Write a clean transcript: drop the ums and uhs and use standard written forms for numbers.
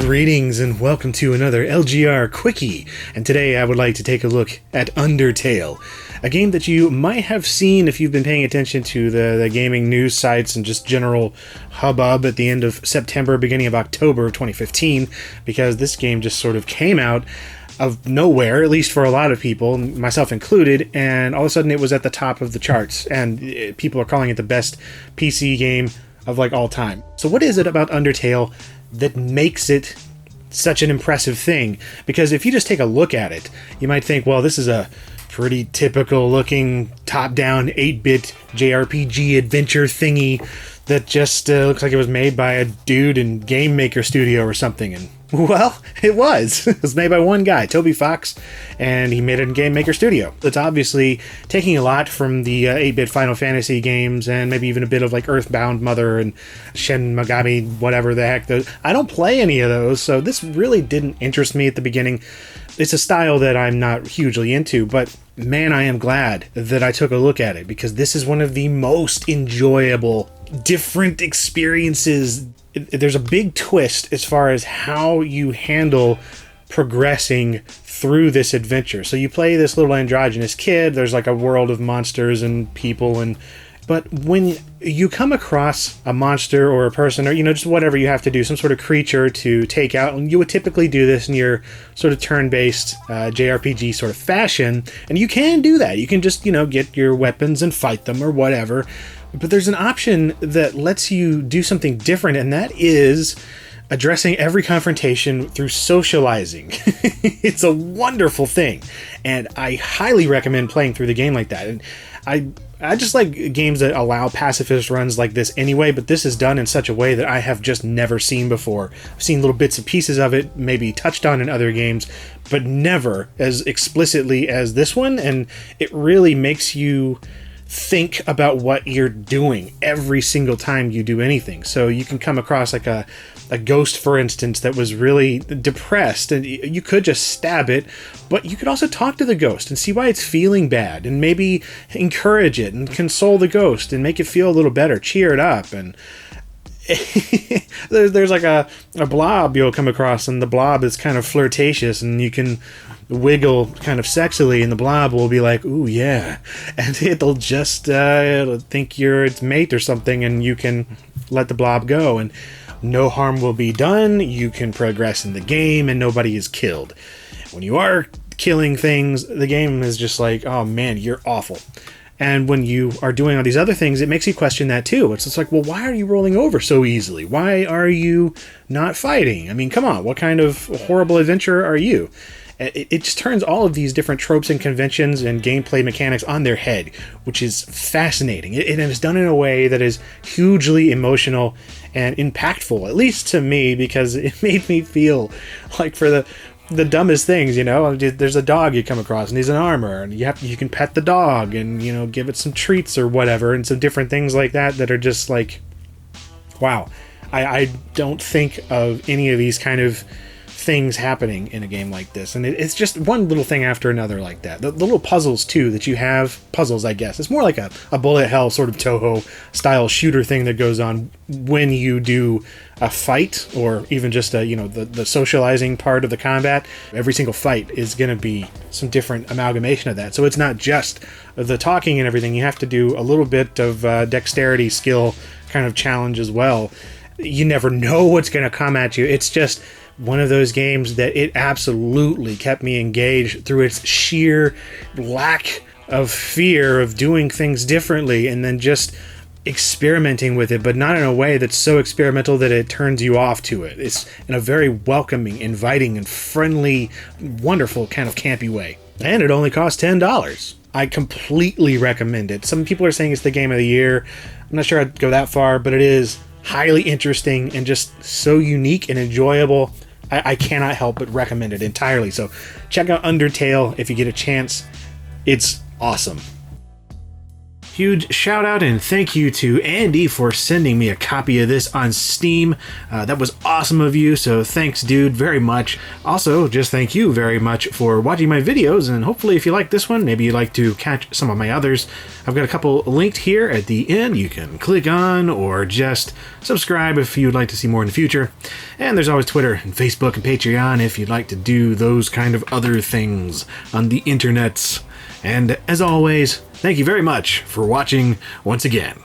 Greetings and welcome to another LGR Quickie, and today I would like to take a look at Undertale, a game that you might have seen if you've been paying attention to the gaming news sites and just general hubbub at the end of September, beginning of October of 2015, because this game just sort of came out of nowhere, at least for a lot of people, myself included, and all of a sudden it was at the top of the charts, and people are calling it the best PC game of all time. So what is it about Undertale that makes it such an impressive thing? Because if you just take a look at it, you might think, well, this is a pretty typical looking top-down 8-bit JRPG adventure thingy that just looks like it was made by a dude in Game Maker Studio or something. And well, it was. It was made by one guy, Toby Fox, and he made it in Game Maker Studio. It's obviously taking a lot from the 8-bit Final Fantasy games, and maybe even a bit of Earthbound Mother and Shin Megami, whatever the heck. I don't play any of those, so this really didn't interest me at the beginning. It's a style that I'm not hugely into, but man, I am glad that I took a look at it, because this is one of the most enjoyable, different experiences. There's a big twist as far as how you handle progressing through this adventure. So you play this little androgynous kid, there's a world of monsters and people, but when you come across a monster or a person or just whatever you have to do, some sort of creature to take out, and you would typically do this in your sort of turn-based JRPG sort of fashion, and you can do that. You can just get your weapons and fight them or whatever. But there's an option that lets you do something different, and that is addressing every confrontation through socializing. It's a wonderful thing, and I highly recommend playing through the game like that. And I just like games that allow pacifist runs like this anyway, but this is done in such a way that I have just never seen before. I've seen little bits and pieces of it, maybe touched on in other games, but never as explicitly as this one, and it really makes you think about what you're doing every single time you do anything. So you can come across a ghost, for instance, that was really depressed, and you could just stab it, but you could also talk to the ghost and see why it's feeling bad, and maybe encourage it and console the ghost and make it feel a little better, cheer it up. And there's a blob you'll come across, and the blob is kind of flirtatious, and you can wiggle kind of sexily, and the blob will be like, ooh yeah, and it'll just it'll think you're its mate or something, and you can let the blob go, and no harm will be done. You can progress in the game, and nobody is killed. When you are killing things, the game is just like, oh man, you're awful. And when you are doing all these other things, it makes you question that too. It's just like, well, why are you rolling over so easily? Why are you not fighting? I mean, come on, what kind of horrible adventurer are you? It just turns all of these different tropes and conventions and gameplay mechanics on their head, which is fascinating. It is done in a way that is hugely emotional and impactful, at least to me, because it made me feel like for the dumbest things, there's a dog you come across and he's an armor, and you can pet the dog and give it some treats or whatever, and some different things like that are just like, wow, I don't think of any of these kind of things happening in a game like this, and it's just one little thing after another like that. The little puzzles too that you have, I guess it's more like a bullet hell sort of Toho style shooter thing that goes on when you do a fight, or even just the socializing part of the combat. Every single fight is going to be some different amalgamation of that, so it's not just the talking and everything. You have to do a little bit of dexterity skill kind of challenge as well. You never know what's going to come at you. It's just one of those games that it absolutely kept me engaged through its sheer lack of fear of doing things differently, and then just experimenting with it, but not in a way that's so experimental that it turns you off to it. It's in a very welcoming, inviting, and friendly, wonderful kind of campy way. And it only costs $10. I completely recommend it. Some people are saying it's the game of the year. I'm not sure I'd go that far, but it is highly interesting and just so unique and enjoyable. I cannot help but recommend it entirely. So check out Undertale if you get a chance. It's awesome. Huge shout out and thank you to Andy for sending me a copy of this on Steam. That was awesome of you, so thanks, dude, very much. Also, just thank you very much for watching my videos, and hopefully if you like this one, maybe you'd like to catch some of my others. I've got a couple linked here at the end you can click on, or just subscribe if you'd like to see more in the future. And there's always Twitter and Facebook and Patreon if you'd like to do those kind of other things on the internets. And as always, thank you very much for watching once again.